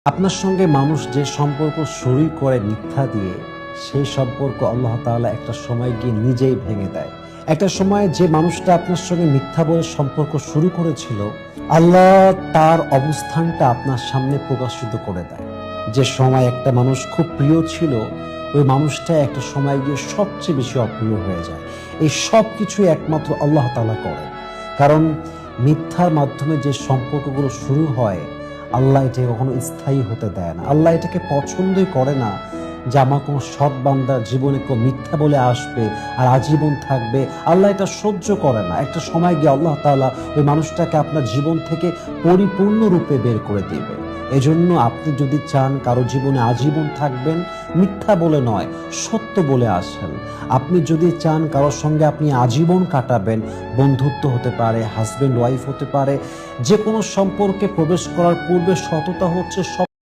আপনার সঙ্গে মানুষ যে সম্পর্ক শুরু করে মিথ্যা দিয়ে, সেই সম্পর্ক আল্লাহ তাআলা একটা সময় গিয়ে নিজেই ভেঙে দেয়। একটা সময় যে মানুষটা আপনার সঙ্গে মিথ্যা বলে সম্পর্ক শুরু করেছিল, আল্লাহ তার অবস্থানটা আপনার সামনে প্রকাশিত করে দেয়। যে সময় একটা মানুষ খুব প্রিয় ছিল, ওই মানুষটা একটা সময় গিয়ে সবচেয়ে বেশি অপ্রিয় হয়ে যায়। এই সব কিছুই একমাত্র আল্লাহ তাআলা করেন। কারণ মিথ্যার মাধ্যমে যে সম্পর্কগুলো শুরু হয়, আল্লাহ এটাকে কখনো স্থায়ী হতে দেয় না। আল্লাহ এটাকে পছন্দই করে না যে আমার কোনো সৎ বান্দার জীবনে কেউ মিথ্যা বলে আসবে আর আজীবন থাকবে। আল্লাহ এটা সহ্য করে না। একটা সময় গিয়ে আল্লাহ তাআলা ওই মানুষটাকে আপনার জীবন থেকে পরিপূর্ণরূপে বের করে দিবে। এজন্য আপনি যদি চান কারো জীবনে আজীবন থাকবেন, মিথ্যা বলে নয়, সত্য বলে আসেন। আপনি যদি চান কারোর সঙ্গে আপনি আজীবন কাটাবেন, বন্ধুত্ব হতে পারে, হাজবেন্ড ওয়াইফ হতে পারে, যে কোনো সম্পর্কে প্রবেশ করার পূর্বে সততা হচ্ছে